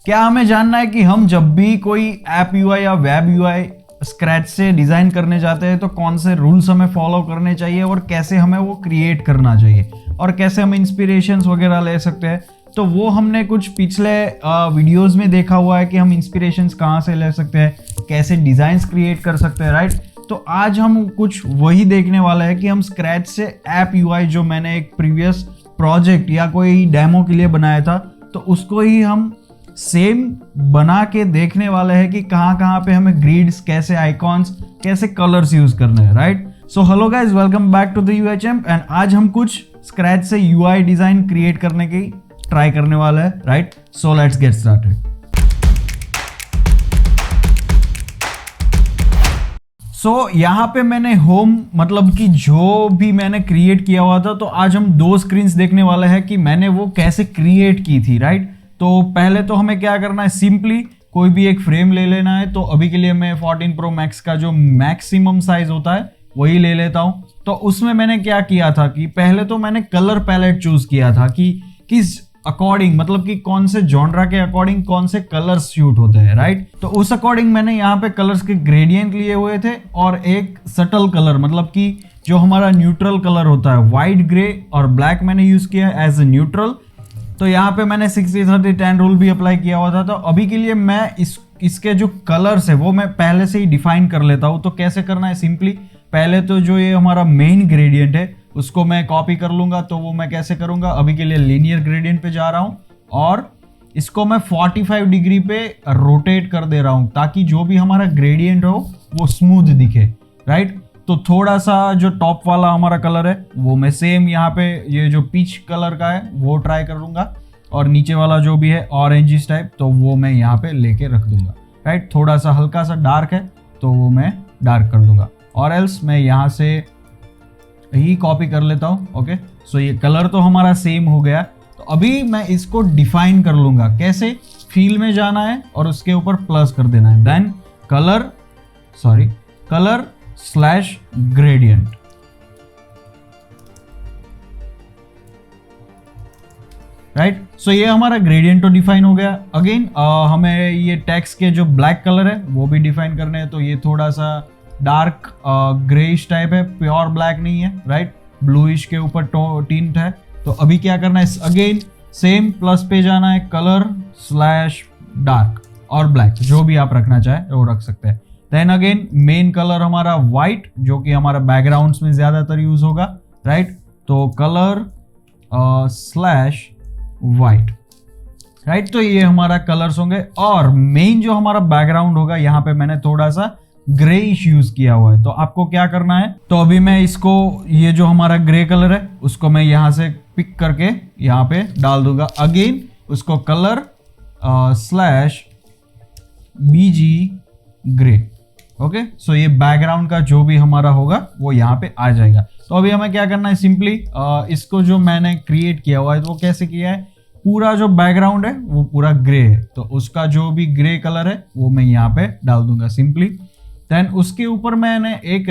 क्या हमें जानना है कि हम जब भी कोई ऐप यूआई या वेब यूआई स्क्रैच से डिजाइन करने जाते हैं तो कौन से रूल्स हमें फॉलो करने चाहिए और कैसे हमें वो क्रिएट करना चाहिए और कैसे हम इंस्पिरेशंस वगैरह ले सकते हैं। तो वो हमने कुछ पिछले वीडियोस में देखा हुआ है कि हम इंस्पिरेशंस कहाँ से ले सकते हैं, कैसे डिजाइन्स क्रिएट कर सकते हैं, राइट। तो आज हम कुछ वही देखने वाले हैं कि हम स्क्रैच से ऐप यूआई जो मैंने एक प्रीवियस प्रोजेक्ट या कोई डेमो के लिए बनाया था तो उसको ही हम सेम बना के देखने वाले हैं कि कहाँ कहाँ पे हमें ग्रिड्स, कैसे आइकॉन्स, कैसे कलर्स यूज करने हैं, right. So hello guys, welcome back to the UHM and आज हम कुछ स्क्रैच से यूआई डिजाइन क्रिएट करने की ट्राई करने वाला है, right. So let's get started. So यहाँ पे मैंने होम मतलब कि जो भी मैंने क्रिएट किया हुआ था, तो आज हम दो स्क्रीन्स देखने वाले हैं कि मैंने वो कैसे क्रिएट की थी, राइट। तो पहले तो हमें क्या करना है, सिंपली कोई भी एक फ्रेम ले लेना है। तो अभी के लिए मैं 14 Pro Max का जो मैक्सिमम साइज होता है वही ले लेता हूँ। तो उसमें मैंने क्या किया था कि पहले तो मैंने कलर पैलेट चूज किया था कि किस अकॉर्डिंग, मतलब कि कौन से जॉनरा के अकॉर्डिंग कौन से कलर्स शूट होते हैं, राइट। तो उस अकॉर्डिंग मैंने यहाँ पे कलर्स के ग्रेडियंट लिए हुए थे और एक सटल कलर, मतलब कि जो हमारा न्यूट्रल कलर होता है, व्हाइट, ग्रे और ब्लैक मैंने यूज किया एज ए न्यूट्रल। तो यहाँ पे मैंने 60-30-10 रूल भी अप्लाई किया हुआ था। तो अभी के लिए मैं इसके जो कलर्स है वो मैं पहले से ही डिफाइन कर लेता हूँ। तो कैसे करना है, सिंपली पहले तो जो ये हमारा मेन ग्रेडियंट है उसको मैं कॉपी कर लूंगा। तो वो मैं कैसे करूंगा, अभी के लिए लीनियर ग्रेडियंट पे जा रहा हूँ और इसको मैं 45 डिग्री पे रोटेट कर दे रहा हूँ ताकि जो भी हमारा ग्रेडियंट हो वो स्मूथ दिखे, राइट। तो थोड़ा सा जो टॉप वाला हमारा कलर है वो मैं सेम यहाँ पे ये जो पीच कलर का है वो ट्राई कर लूंगा और नीचे वाला जो भी है ऑरेंजिश टाइप तो वो मैं यहाँ पे लेके रख दूंगा, राइट। थोड़ा सा हल्का सा डार्क है तो वो मैं डार्क कर दूंगा और एल्स मैं यहाँ से ही कॉपी कर लेता हूँ। ओके, सो ये कलर तो हमारा सेम हो गया। तो अभी मैं इसको डिफाइन कर लूंगा। कैसे, फील में जाना है और उसके ऊपर प्लस कर देना है, then colour slash gradient, right. So ये हमारा ग्रेडियंट तो डिफाइन हो गया। अगेन हमें ये टेक्स्ट के जो ब्लैक कलर है वो भी डिफाइन करने हैं। तो ये थोड़ा सा डार्क ग्रेइश टाइप है, प्योर ब्लैक नहीं है, राइट। ब्लूइश के ऊपर टिंट है। तो अभी क्या करना है, अगेन सेम प्लस पे जाना है, कलर स्लैश डार्क और ब्लैक, जो भी आप रखना चाहे वो रख सकते हैं। देन अगेन मेन कलर हमारा व्हाइट, जो कि हमारा बैकग्राउंड्स में ज्यादातर यूज होगा, राइट। तो कलर स्लैश व्हाइट, राइट। तो ये हमारा कलर्स होंगे और मेन जो हमारा बैकग्राउंड होगा यहाँ पे मैंने थोड़ा सा ग्रेइश यूज किया हुआ है। तो आपको क्या करना है, तो अभी मैं इसको, ये जो हमारा ग्रे कलर है उसको मैं यहाँ से पिक करके यहाँ पे डाल दूंगा। अगेन उसको कलर स्लैश बीजी ग्रे। ओके, सो ये बैकग्राउंड का जो भी हमारा होगा वो यहाँ पे आ जाएगा। तो अभी हमें क्या करना है, सिंपली इसको जो मैंने क्रिएट किया हुआ है तो वो कैसे किया है, पूरा जो बैकग्राउंड है वो पूरा ग्रे है। तो उसका जो भी ग्रे कलर है वो मैं यहाँ पे डाल दूंगा सिंपली। देन उसके ऊपर मैंने एक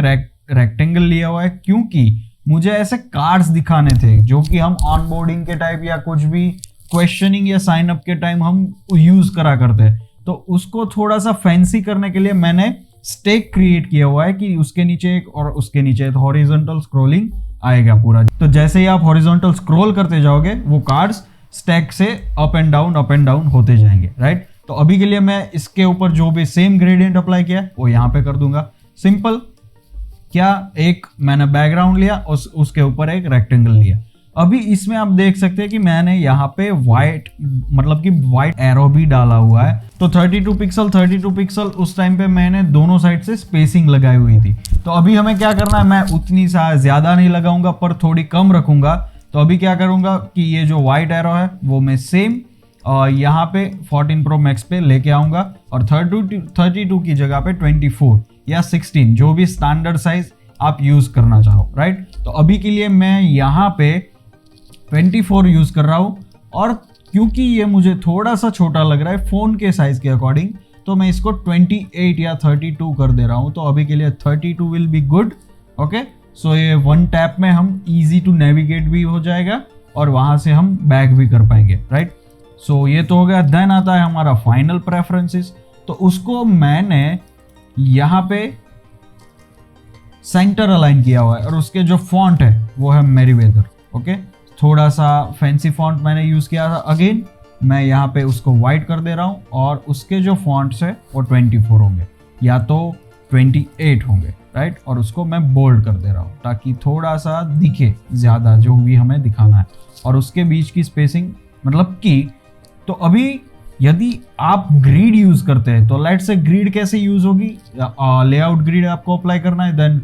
रेक्टेंगल लिया हुआ है क्योंकि मुझे ऐसे कार्ड्स दिखाने थे जो कि हम ऑनबोर्डिंग के टाइप या कुछ भी क्वेश्चनिंग या साइन अप के टाइम हम यूज करा करते हैं। तो उसको थोड़ा सा फैंसी करने के लिए मैंने स्टेक क्रिएट किया हुआ है कि उसके नीचे एक और उसके नीचे एक हॉरिजॉन्टल स्क्रॉलिंग आएगा पूरा। तो जैसे ही आप हॉरिजॉन्टल स्क्रॉल करते जाओगे वो कार्ड्स स्टैक से अप एंड डाउन होते जाएंगे, राइट। तो अभी के लिए मैं इसके ऊपर जो भी सेम ग्रेडियंट अप्लाई किया वो यहाँ पे कर दूंगा। सिंपल, क्या, एक मैंने बैकग्राउंड लिया, उसके ऊपर एक रेक्टेंगल लिया। अभी इसमें आप देख सकते हैं कि मैंने यहाँ पे व्हाइट, मतलब कि व्हाइट एरो भी डाला हुआ है। तो 32 पिक्सल उस टाइम पे मैंने दोनों साइड से स्पेसिंग लगाई हुई थी। तो अभी हमें क्या करना है, मैं उतनी ज्यादा नहीं लगाऊंगा पर थोड़ी कम रखूंगा। तो अभी क्या करूंगा कि ये जो व्हाइट एरो है वो मैं सेम यहाँ पे 14 Pro Max पे लेके आऊंगा और 32 की जगह पे 24 या 16 जो भी स्टैंडर्ड साइज आप यूज करना चाहो, राइट। तो अभी के लिए मैं यहाँ पे 24 यूज कर रहा हूँ और क्योंकि ये मुझे थोड़ा सा छोटा लग रहा है फोन के साइज के अकॉर्डिंग तो मैं इसको 28 या 32 कर दे रहा हूँ। तो अभी के लिए 32 विल बी गुड। ओके, सो ये वन टैप में हम इजी टू नेविगेट भी हो जाएगा और वहां से हम बैक भी कर पाएंगे, राइट। सो ये तो हो गया। देन आता है हमारा फाइनल प्रेफरेंसेस, तो उसको मैंने यहाँ पे सेंटर अलाइन किया हुआ है और उसके जो फॉन्ट है वो है मेरीवेदर। ओके, थोड़ा सा फैंसी फॉन्ट मैंने यूज किया था। अगेन मैं यहाँ पे उसको वाइट कर दे रहा हूँ और उसके जो फॉन्ट्स है वो 24 होंगे या तो 28 होंगे, राइट। और उसको मैं बोल्ड कर दे रहा हूँ ताकि थोड़ा सा दिखे ज्यादा जो भी हमें दिखाना है। और उसके बीच की स्पेसिंग मतलब कि, तो अभी यदि आप ग्रिड यूज करते हैं तो लेट से ग्रिड कैसे यूज होगी, लेआउट ग्रिड आपको अप्लाई करना है, देन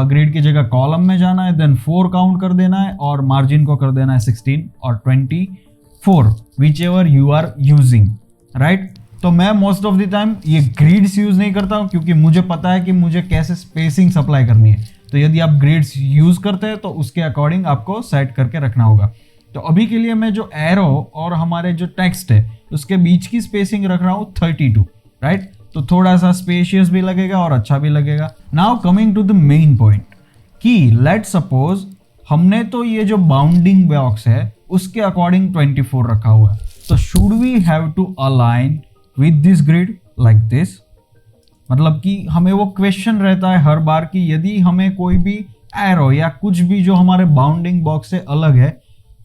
ग्रिड की जगह कॉलम में जाना है, देन 4 काउंट कर देना है और मार्जिन को कर देना है 16 और 24 whichever you are using, right. तो मैं मोस्ट ऑफ द टाइम ये ग्रिड्स यूज नहीं करता हूँ क्योंकि मुझे पता है कि मुझे कैसे स्पेसिंग अप्लाई करनी है। तो यदि आप ग्रिड्स यूज करते हैं तो उसके अकॉर्डिंग आपको सेट करके रखना होगा। तो अभी के लिए मैं जो एरो और हमारे जो टेक्स्ट है उसके बीच की स्पेसिंग रख रहा हूँ 32, राइट। तो थोड़ा सा स्पेशियस भी लगेगा और अच्छा भी लगेगा। Now coming to the main point कि लेट सपोज हमने तो ये जो बाउंडिंग बॉक्स है उसके अकॉर्डिंग 24 रखा हुआ है, तो should we have to align with this grid like this. मतलब कि हमें वो क्वेश्चन रहता है हर बार कि यदि हमें कोई भी एरो या कुछ भी जो हमारे बाउंडिंग बॉक्स से अलग है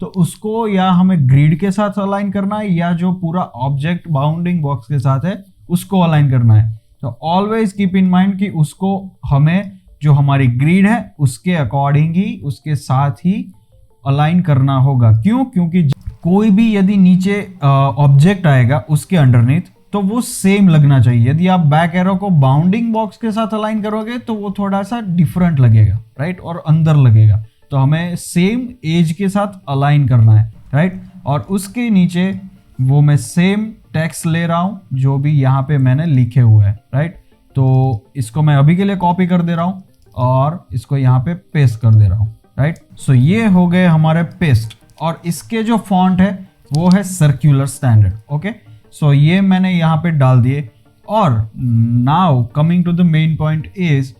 तो उसको या हमें ग्रिड के साथ अलाइन करना है या जो पूरा ऑब्जेक्ट बाउंडिंग बॉक्स के साथ है उसको अलाइन करना है। तो ऑलवेज कीप इन माइंड कि उसको हमें जो हमारी ग्रिड है उसके अकॉर्डिंग ही उसके साथ ही अलाइन करना होगा। क्यों? क्योंकि कोई भी यदि नीचे ऑब्जेक्ट आएगा उसके अंडरनीथ तो वो सेम लगना चाहिए। यदि आप बैक एरो को बाउंडिंग बॉक्स के साथ अलाइन करोगे तो वो थोड़ा सा डिफरेंट लगेगा, राइट, और अंदर लगेगा। तो हमें सेम एज के साथ अलाइन करना है, राइट। और उसके नीचे वो मैं सेम टेक्स्ट ले रहा हूं जो भी यहाँ पे मैंने लिखे हुए हैं, राइट। तो इसको मैं अभी के लिए कॉपी कर दे रहा हूं और इसको यहाँ पे पेस्ट कर दे रहा हूं, राइट। सो ये हो गए हमारे पेस्ट और इसके जो फॉन्ट है वो है सर्कुलर स्टैंडर्ड। ओके, सो ये मैंने यहाँ पे डाल दिए। और now coming to the main point is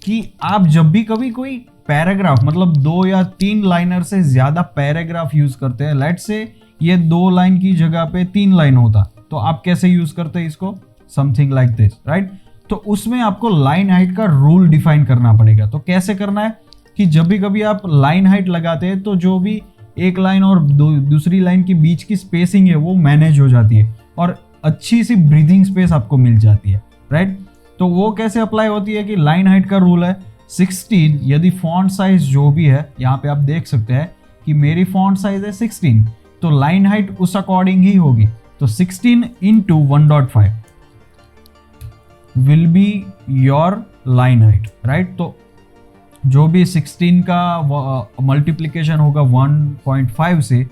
कि आप जब भी कभी कोई पैराग्राफ मतलब 2 या 3 लाइनर से ज्यादा पैराग्राफ यूज करते हैं, लेट से ये 2 लाइन की जगह पे 3 लाइन होता, तो आप कैसे यूज करते हैं इसको, समथिंग लाइक दिस, राइट। तो उसमें आपको लाइन हाइट का रूल डिफाइन करना पड़ेगा। तो कैसे करना है कि जब भी कभी आप लाइन हाइट लगाते हैं तो जो भी एक लाइन और दूसरी लाइन के बीच की स्पेसिंग है वो मैनेज हो जाती है और अच्छी सी ब्रीदिंग स्पेस आपको मिल जाती है, राइट। तो वो कैसे अप्लाई होती है कि लाइन हाइट का रूल है 16। यदि फॉन्ट साइज जो भी है, यहाँ पे आप देख सकते हैं कि मेरी फॉन्ट साइज है 16, तो लाइन हाइट उस अकॉर्डिंग ही होगी। तो 16 into 1.5 will be your line height, right. तो जो भी 16 का मल्टीप्लीकेशन होगा 1.5 से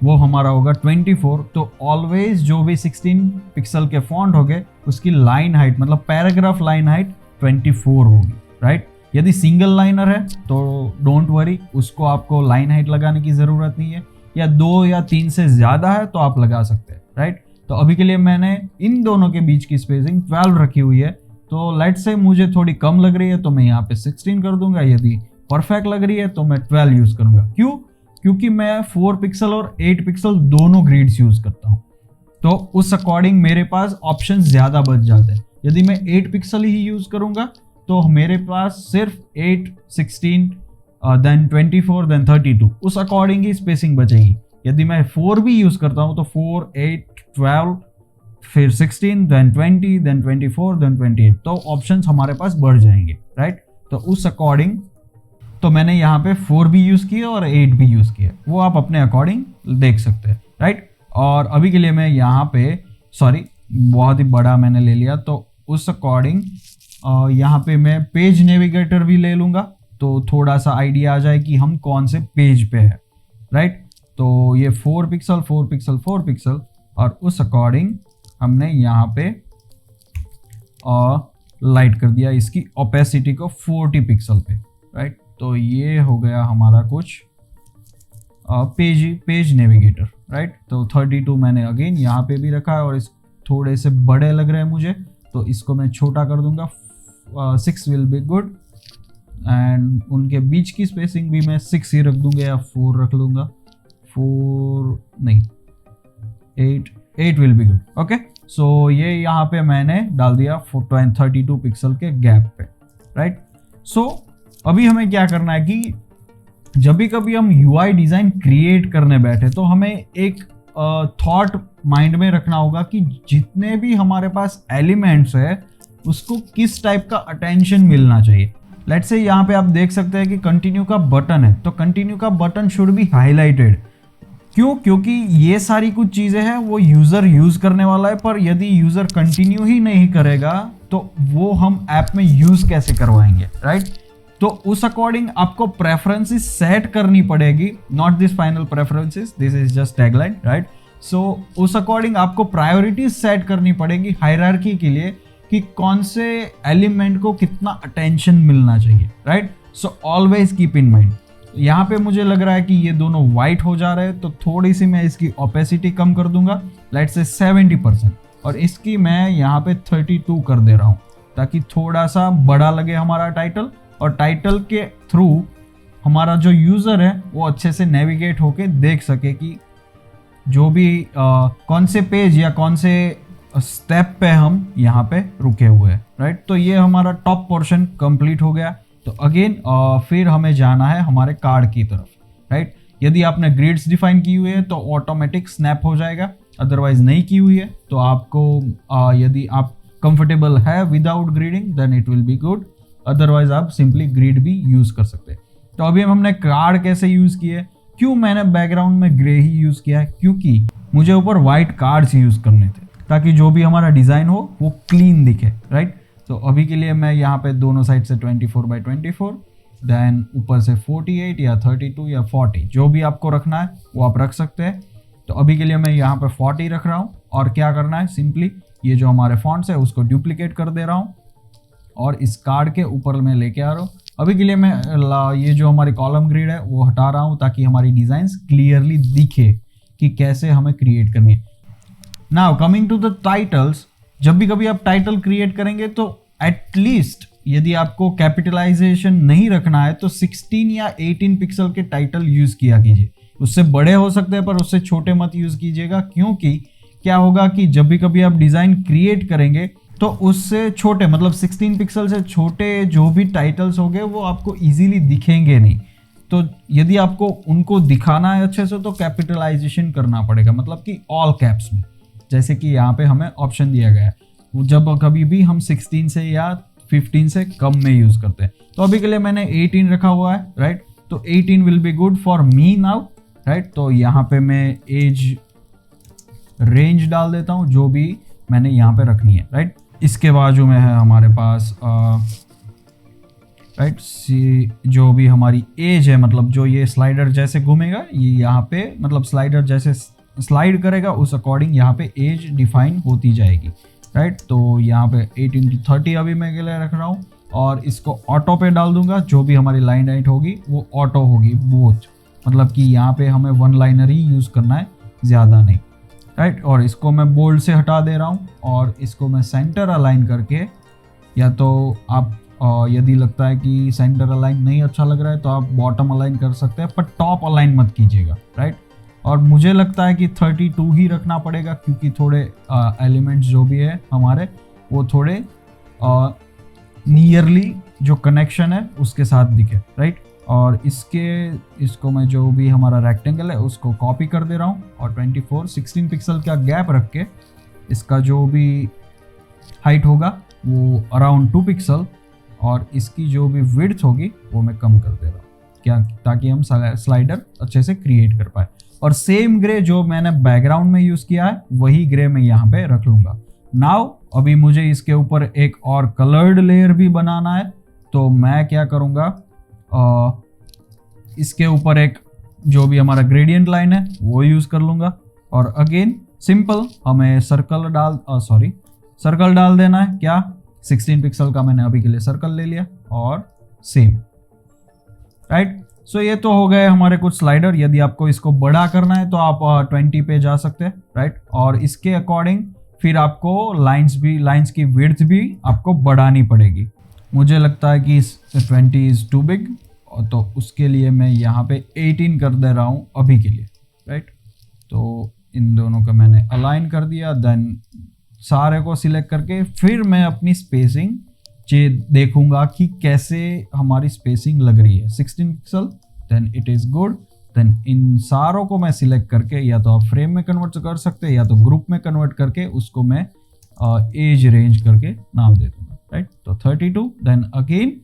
वो हमारा होगा 24। तो ऑलवेज जो भी 16 पिक्सल के फॉन्ट हो गए उसकी लाइन हाइट मतलब पैराग्राफ लाइन हाइट 24 होगी, राइट। यदि सिंगल लाइनर है तो डोंट वरी, उसको आपको लाइन हाइट लगाने की जरूरत नहीं है, या 2 या 3 से ज्यादा है तो आप लगा सकते हैं, राइट। तो अभी के लिए मैंने इन दोनों के बीच की स्पेसिंग 12 रखी हुई है। तो लेट से मुझे थोड़ी कम लग रही है तो मैं यहाँ पे 16 कर दूंगा, यदि परफेक्ट लग रही है तो मैं 12 यूज करूंगा। क्यों? क्योंकि मैं 4 पिक्सल और 8 पिक्सल दोनों ग्रिड्स यूज करता हूँ, तो उस अकॉर्डिंग मेरे पास ऑप्शन ज्यादा बच जाते हैं। यदि मैं 8 पिक्सल ही यूज करूंगा तो मेरे पास सिर्फ 8, 16, देन 24, देन 32 उस अकॉर्डिंग ही स्पेसिंग बचेगी। यदि मैं 4 भी यूज करता हूं तो 4, 8, 12, फिर 16, देन 20, देन 24, देन 28, तो ऑप्शंस हमारे पास बढ़ जाएंगे, राइट। तो उस अकॉर्डिंग तो मैंने यहाँ पे 4 भी यूज किए और 8 भी यूज किए, वो आप अपने अकॉर्डिंग देख सकते हैं, राइट। और अभी के लिए मैं यहाँ पे सॉरी बहुत ही बड़ा मैंने ले लिया, तो उस अकॉर्डिंग यहाँ पे मैं पेज नेविगेटर भी ले लूंगा तो थोड़ा सा आइडिया आ जाए कि हम कौन से पेज पे है, राइट। तो ये 4 पिक्सल 4 पिक्सल 4 पिक्सल और उस अकॉर्डिंग हमने यहाँ पे लाइट कर दिया इसकी ओपेसिटी को 40 पिक्सल पे, राइट। तो ये हो गया हमारा कुछ पेज नेविगेटर, राइट। तो 32 मैंने अगेन यहाँ पे भी रखा है और इस थोड़े से बड़े लग रहे हैं मुझे तो इसको मैं छोटा कर दूंगा, 6 विल बी गुड। एंड उनके बीच की स्पेसिंग भी मैं 6 ही रख दूंगा या 4 रख लूंगा, 4 नहीं 8 8 विल बी गुड। ओके, सो ये यहाँ पे मैंने डाल दिया 32 पिक्सल के गैप पे, राइट। सो अभी हमें क्या करना है कि जब भी कभी हम UI डिजाइन क्रिएट करने बैठे तो हमें एक थॉट माइंड में रखना होगा कि जितने भी हमारे पास एलिमेंट्स है उसको किस टाइप का अटेंशन मिलना चाहिए। लेट्स से यहाँ पे आप देख सकते हैं कि कंटिन्यू का बटन है, तो कंटिन्यू का बटन शुड बी हाईलाइटेड। क्यों? क्योंकि ये सारी कुछ चीजें हैं वो यूजर यूज करने वाला है, पर यदि यूजर कंटिन्यू ही नहीं करेगा तो वो हम ऐप में यूज कैसे करवाएंगे, राइट। तो उस अकॉर्डिंग आपको प्रेफरेंसेस सेट करनी पड़ेगी, not this final preferences, this is just tagline, right. So उस अकॉर्डिंग आपको प्रायोरिटीज सेट करनी पड़ेगी हायरार्की के लिए कि कौन से एलिमेंट को कितना अटेंशन मिलना चाहिए, right. So always keep in mind. यहाँ पे मुझे लग रहा है कि ये दोनों वाइट हो जा रहे हैं, तो थोड़ी सी मैं इसकी ओपेसिटी कम कर दूंगा, लेट्स से 70%, और इसकी मैं यहाँ पे 32 कर दे रहा हूँ ताकि थोड़ा सा बड़ा लगे हमारा टाइटल, और टाइटल के थ्रू हमारा जो यूजर है वो अच्छे से नेविगेट होके देख सके कि जो भी कौन से पेज या कौन से स्टेप पे हम यहाँ पे रुके हुए हैं, राइट। तो ये हमारा टॉप पोर्शन कंप्लीट हो गया। तो अगेन फिर हमें जाना है हमारे कार्ड की तरफ, राइट। यदि आपने ग्रिड्स डिफाइन की हुई है तो ऑटोमेटिक स्नैप हो जाएगा, अदरवाइज नहीं की हुई है तो आपको यदि आप कंफर्टेबल है without gridding then it will be good, otherwise आप सिंपली ग्रिड भी यूज कर सकते हैं। तो अभी हमने कार्ड कैसे यूज किए, क्यों मैंने बैकग्राउंड में ग्रे ही यूज किया है, क्योंकि मुझे ऊपर व्हाइट कार्ड्स यूज करने थे ताकि जो भी हमारा डिजाइन हो वो क्लीन दिखे, राइट। तो अभी के लिए मैं यहाँ पे दोनों साइड से 24x24, देन ऊपर से 48 या 32 या 40, जो भी आपको रखना है वो आप रख सकते हैं। तो अभी के लिए मैं यहाँ पे 40 रख रहा हूँ, और क्या करना है, सिंपली ये जो हमारे फॉन्ट्स है उसको डुप्लीकेट कर दे रहा हूँ और इस कार्ड के ऊपर मैं लेके आ रहा हूँ। अभी के लिए मैं ये जो हमारी कॉलम ग्रिड है वो हटा रहा हूँ ताकि हमारी डिजाइंस क्लियरली दिखे कि कैसे हमें क्रिएट करनी है। Now coming to the titles, जब भी कभी आप टाइटल क्रिएट करेंगे तो एटलीस्ट यदि आपको कैपिटलाइजेशन नहीं रखना है तो 16 या 18 पिक्सल के टाइटल यूज किया कीजिए। उससे बड़े हो सकते हैं पर उससे छोटे मत यूज कीजिएगा, क्योंकि क्या होगा कि जब भी कभी आप डिजाइन क्रिएट करेंगे तो उससे छोटे मतलब 16 पिक्सल से छोटे जो भी टाइटल्स होंगे वो आपको इजीली दिखेंगे नहीं। तो यदि आपको उनको दिखाना है अच्छे से तो कैपिटलाइजेशन करना पड़ेगा, मतलब कि ऑल कैप्स में, जैसे कि यहाँ पे हमें ऑप्शन दिया गया है। जब कभी भी हम 16 से या 15 से कम में यूज करते हैं, तो अभी के लिए मैंने 18 रखा हुआ है, राइट। तो 18 will be good for me now, right. तो यहाँ पे मैं एज रेंज डाल देता हूँ जो भी मैंने यहाँ पे रखनी है, राइट। इसके बाजू में है हमारे पास राइट जो भी हमारी एज है, मतलब जो ये स्लाइडर जैसे घूमेगा ये यहाँ पे, मतलब स्लाइडर जैसे स्लाइड करेगा उस अकॉर्डिंग यहाँ पे एज डिफाइन होती जाएगी, राइट। तो यहाँ पे 18 to 30 अभी मैं के लिए रख रहा हूँ, और इसको ऑटो पे डाल दूंगा। जो भी हमारी लाइन राइट होगी वो ऑटो होगी बोथ, मतलब कि यहाँ पे हमें वन लाइनर ही यूज करना है, ज़्यादा नहीं, राइट। और इसको मैं बोल्ड से हटा दे रहा हूँ और इसको मैं सेंटर अलाइन करके, या तो आप यदि लगता है कि सेंटर अलाइन नहीं अच्छा लग रहा है तो आप बॉटम अलाइन कर सकते हैं, पर टॉप अलाइन मत कीजिएगा, राइट। और मुझे लगता है कि 32 ही रखना पड़ेगा, क्योंकि थोड़े एलिमेंट्स जो भी है हमारे वो थोड़े नियरली जो कनेक्शन है उसके साथ दिखे, राइट। और इसको मैं जो भी हमारा रेक्टेंगल है उसको कॉपी कर दे रहा हूँ और 16 पिक्सल का गैप रख के इसका जो भी हाइट होगा वो अराउंड 2 पिक्सल, और इसकी जो भी विड्थ होगी वो मैं कम कर दे रहा हूँ, क्या, ताकि हम स्लाइडर अच्छे से क्रिएट कर पाए। और सेम ग्रे जो मैंने बैकग्राउंड में यूज किया है वही ग्रे मैं यहाँ पे रख लूंगा। नाउ अभी मुझे इसके ऊपर एक और कलर्ड लेयर भी बनाना है, तो मैं क्या करूँगा, इसके ऊपर एक जो भी हमारा ग्रेडियंट लाइन है वो यूज कर लूंगा। और अगेन सिंपल हमें सर्कल डाल देना है, क्या 16 पिक्सल का मैंने अभी के लिए सर्कल ले लिया, और सेम, राइट। सो ये तो हो गए हमारे कुछ स्लाइडर। यदि आपको इसको बड़ा करना है तो आप 20 पे जा सकते हैं, राइट। और इसके अकॉर्डिंग फिर आपको लाइंस की विड्थ भी आपको बढ़ानी पड़ेगी। मुझे लगता है कि 20 इज टू बिग, तो उसके लिए मैं यहाँ पे 18 कर दे रहा हूँ अभी के लिए, राइट। तो इन दोनों का मैंने अलाइन कर दिया। देन सारे को सिलेक्ट करके फिर मैं अपनी स्पेसिंग देखूंगा कि कैसे हमारी स्पेसिंग लग रही है। 16 pixel, then it is good. Then इन सारों को मैं सिलेक्ट करके या तो आप फ्रेम में कन्वर्ट कर सकते हैं या तो ग्रुप में कन्वर्ट करके उसको मैं एज रेंज करके नाम दे दूंगा, राइट। तो 32। Then again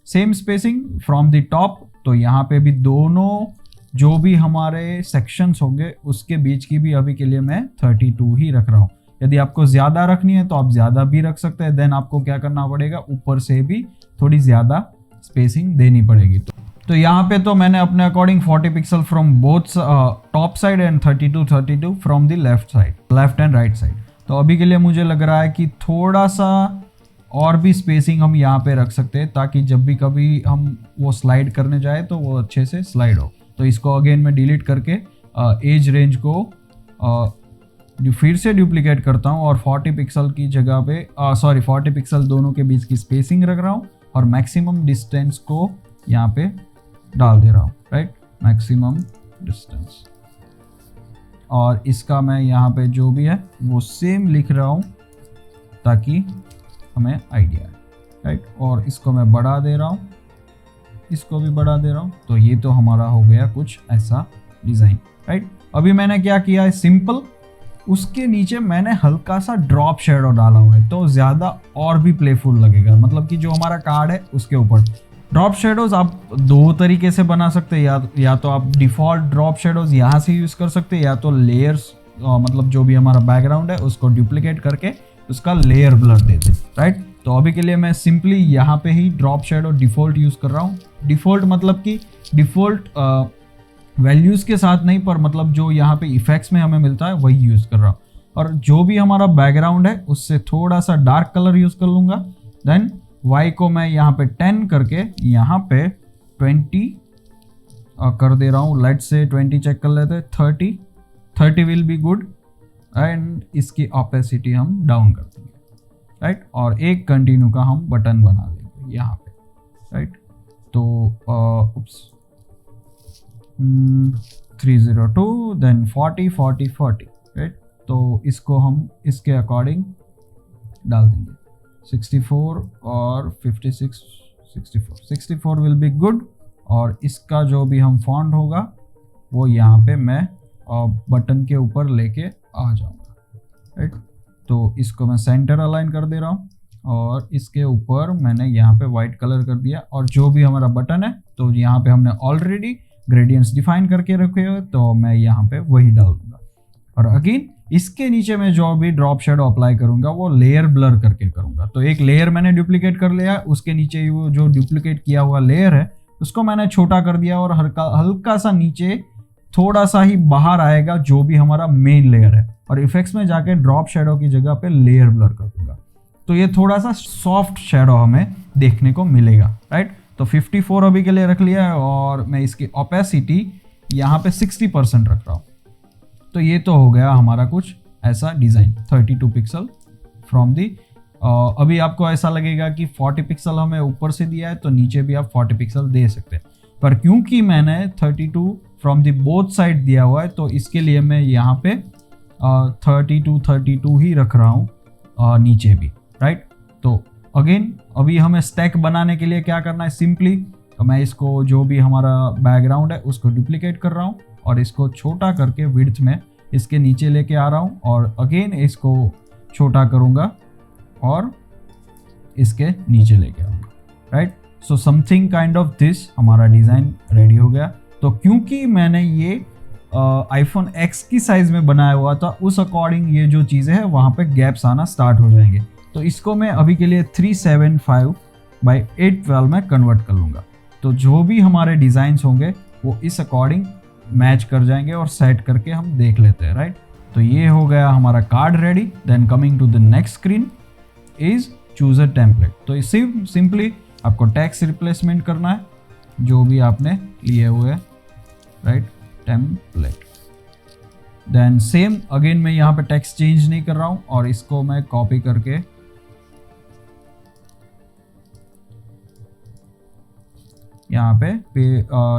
same spacing from the top, तो यहाँ पे भी दोनों जो भी हमारे सेक्शंस होंगे उसके बीच की भी अभी के लिए मैं 32 ही रख रहा हूँ। यदि आपको ज़्यादा रखनी है तो आप ज़्यादा भी रख सकते हैं। देन आपको क्या करना पड़ेगा, ऊपर से भी थोड़ी ज़्यादा स्पेसिंग देनी पड़ेगी। तो यहाँ पे तो मैंने अपने according 40 pixel from both top side and 32 from the left and right side. तो अभी के लिए मुझे लग रहा है कि थोड़ा सा और भी स्पेसिंग हम यहाँ पे रख सकते हैं ताकि जब भी कभी हम वो स्लाइड करने जाए तो वो अच्छे से स्लाइड हो। तो इसको अगेन मैं डिलीट करके एज रेंज को फिर से डुप्लीकेट करता हूँ और 40 पिक्सल की जगह पे 40 पिक्सल दोनों के बीच की स्पेसिंग रख रहा हूँ और मैक्सिमम डिस्टेंस को यहाँ पे डाल दे रहा हूँ, राइट, मैक्सिमम डिस्टेंस। और इसका मैं यहाँ पे जो भी है वो सेम लिख रहा हूँ ताकि हमें आइडिया है, राइट। और इसको मैं बढ़ा दे रहा हूँ, इसको भी बढ़ा दे रहा हूँ। तो ये तो हमारा हो गया कुछ ऐसा डिज़ाइन, राइट। अभी मैंने क्या किया है, सिंपल, उसके नीचे मैंने हल्का सा ड्रॉप शेडो डाला हुआ है तो ज़्यादा और भी प्लेफुल लगेगा। मतलब कि जो हमारा कार्ड है उसके ऊपर ड्रॉप शेडोज आप दो तरीके से बना सकते हैं, या तो आप डिफ़ॉल्ट ड्रॉप शेडोज यहाँ से यूज़ कर सकते हैं या तो लेयर्स, मतलब जो भी हमारा बैकग्राउंड है उसको डुप्लीकेट करके उसका लेयर ब्लर देते, राइट। तो अभी के लिए मैं सिंपली यहाँ पे ही ड्रॉप शेडो डिफ़ॉल्ट यूज़ कर रहा हूँ। डिफ़ॉल्ट मतलब कि डिफ़ॉल्ट वैल्यूज़ के साथ नहीं, पर मतलब जो यहाँ पे इफेक्ट्स में हमें मिलता है वही यूज़ कर रहा हूँ। और जो भी हमारा बैकग्राउंड है उससे थोड़ा सा डार्क कलर यूज़ कर लूँगा। देन y को मैं यहाँ पे 10 करके यहाँ पे 20 कर दे रहा हूँ। लेट से 20 चेक कर लेते हैं। 30 विल बी गुड। एंड इसकी ऑपेसिटी हम डाउन कर देंगे, राइट। और एक कंटिन्यू का हम बटन बना लेंगे यहाँ पे, राइट। तो 302 देन 40, राइट। तो इसको हम इसके अकॉर्डिंग डाल देंगे 64 और 56, 64 विल बी गुड। और इसका जो भी हम फॉन्ट होगा वो यहाँ पे मैं बटन के ऊपर लेके आ जाऊँगा, राइट। तो इसको मैं सेंटर अलाइन कर दे रहा हूँ और इसके ऊपर मैंने यहाँ पे वाइट कलर कर दिया। और जो भी हमारा बटन है तो यहाँ पे हमने ऑलरेडी ग्रेडियंट्स डिफाइन करके रखे हुए, तो मैं यहाँ पे वही डाल दूँगा। और अगेन इसके नीचे मैं जो भी ड्रॉप शेडो अप्लाई करूंगा वो लेयर ब्लर करके करूंगा। तो एक लेयर मैंने डुप्लीकेट कर लिया, उसके नीचे वो जो डुप्लीकेट किया हुआ लेयर है उसको मैंने छोटा कर दिया और हल्का सा नीचे थोड़ा सा ही बाहर आएगा जो भी हमारा मेन लेयर है। और इफेक्ट्स में जाके ड्रॉप शेडो की जगह पे लेयर ब्लर कर दूंगा। तो ये थोड़ा सा सॉफ्ट शेडो हमें देखने को मिलेगा, राइट। तो 54 अभी के लिए रख लिया है और मैं इसकी ओपेसिटी यहाँ पे 60% रख रहा हूँ। तो ये तो हो गया हमारा कुछ ऐसा डिज़ाइन 32 पिक्सल फ्रॉम दी। अभी आपको ऐसा लगेगा कि 40 पिक्सल हमें ऊपर से दिया है तो नीचे भी आप 40 पिक्सल दे सकते हैं, पर क्योंकि मैंने 32 फ्रॉम दी बोथ साइड दिया हुआ है तो इसके लिए मैं यहाँ पे 32 ही रख रहा हूँ नीचे भी, राइट। तो अगेन अभी हमें स्टैक बनाने के लिए क्या करना है, सिंपली मैं इसको जो भी हमारा बैकग्राउंड है उसको डुप्लीकेट कर रहा हूँ और इसको छोटा करके विड्थ में इसके नीचे लेके आ रहा हूँ और अगेन इसको छोटा करूँगा और इसके नीचे लेके आऊँगा, right. So something kind of this हमारा डिज़ाइन रेडी हो गया। तो क्योंकि मैंने ये आईफोन X की साइज़ में बनाया हुआ था उस अकॉर्डिंग ये जो चीज़ें हैं वहाँ पे गैप्स आना स्टार्ट हो जाएंगे। तो इसको मैं अभी के लिए 375/812 में कन्वर्ट कर लूँगा। तो जो भी हमारे डिज़ाइंस होंगे वो इस अकॉर्डिंग मैच कर जाएंगे और सेट करके हम देख लेते हैं, राइट। तो ये हो गया हमारा card ready. Then coming to the next screen is choose a template. तो सिंपली आपको टेक्स्ट रिप्लेसमेंट करना है जो भी आपने लिए हुए, right, template. Then same again मैं यहाँ पे टेक्स्ट चेंज नहीं कर रहा हूँ और इसको मैं कॉपी करके यहाँ पे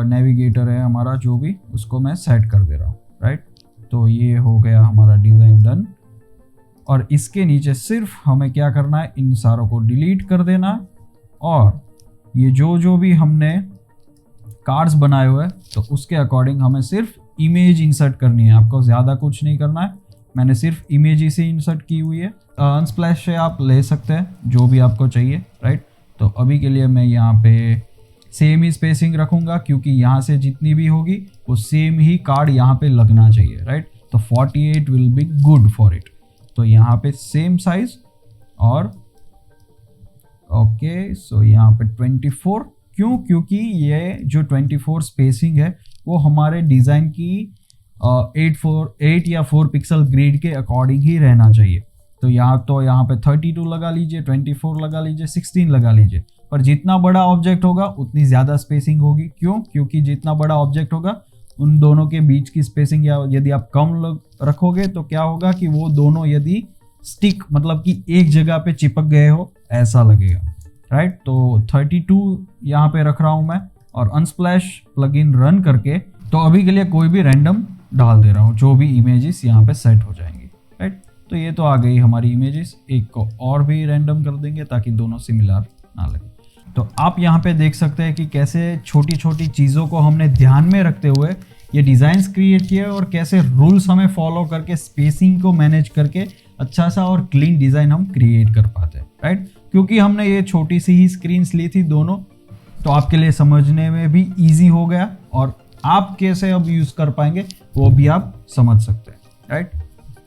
नेविगेटर है हमारा जो भी, उसको मैं सेट कर दे रहा हूँ, राइट। तो ये हो गया हमारा डिज़ाइन डन। और इसके नीचे सिर्फ हमें क्या करना है, इन सारों को डिलीट कर देना और ये जो भी हमने कार्ड्स बनाए हुए हैं तो उसके अकॉर्डिंग हमें सिर्फ इमेज इंसर्ट करनी है, आपको ज़्यादा कुछ नहीं करना है। मैंने सिर्फ इमेज ही से इंसर्ट की हुई है। अनस्प्लैश से आप ले सकते हैं जो भी आपको चाहिए, राइट। तो अभी के लिए मैं यहाँ पे सेम ही स्पेसिंग रखूँगा क्योंकि यहाँ से जितनी भी होगी वो सेम ही कार्ड यहाँ पे लगना चाहिए, राइट। तो 48 will be good for it. तो यहाँ पे सेम साइज और ओके, सो यहाँ पे 24। क्यों? क्योंकि ये जो 24 स्पेसिंग है वो हमारे डिज़ाइन की 8 या 4 पिक्सल ग्रिड के अकॉर्डिंग ही रहना चाहिए। तो यहाँ पे 32 लगा लीजिए, 24 लगा लीजिए, 16 लगा लीजिए। पर जितना बड़ा ऑब्जेक्ट होगा उतनी ज़्यादा स्पेसिंग होगी। क्यों? क्योंकि जितना बड़ा ऑब्जेक्ट होगा उन दोनों के बीच की स्पेसिंग या यदि आप कम रखोगे तो क्या होगा कि वो दोनों यदि स्टिक मतलब कि एक जगह पे चिपक गए हो ऐसा लगेगा, राइट। तो 32 यहाँ पे रख रहा हूँ मैं और अनस्प्लैश प्लगइन रन करके तो अभी के लिए कोई भी रैंडम डाल दे रहा हूँ, जो भी इमेजेस यहाँ पे सेट हो जाएंगी, राइट। तो ये तो आ गई हमारी इमेजेस। एक को और भी रैंडम कर देंगे ताकि दोनों सिमिलर ना लगे। तो आप यहाँ पे देख सकते हैं कि कैसे छोटी छोटी चीज़ों को हमने ध्यान में रखते हुए ये डिज़ाइंस क्रिएट किए और कैसे रूल्स हमें फॉलो करके स्पेसिंग को मैनेज करके अच्छा सा और क्लीन डिज़ाइन हम क्रिएट कर पाते हैं, राइट। क्योंकि हमने ये छोटी सी ही स्क्रीन्स ली थी दोनों, तो आपके लिए समझने में भी ईजी हो गया और आप कैसे अब यूज़ कर पाएंगे वो भी आप समझ सकते हैं, right.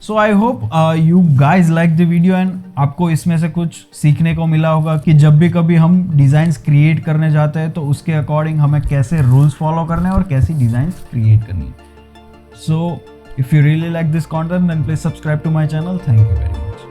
So I hope you guys like the video and आपको इसमें से कुछ सीखने को मिला होगा कि जब भी कभी हम डिज़ाइंस क्रिएट करने जाते हैं तो उसके अकॉर्डिंग हमें कैसे रूल्स फॉलो करने हैं और कैसी डिज़ाइंस क्रिएट करनी है। So if you really like this content then please subscribe to my channel. Thank you very much.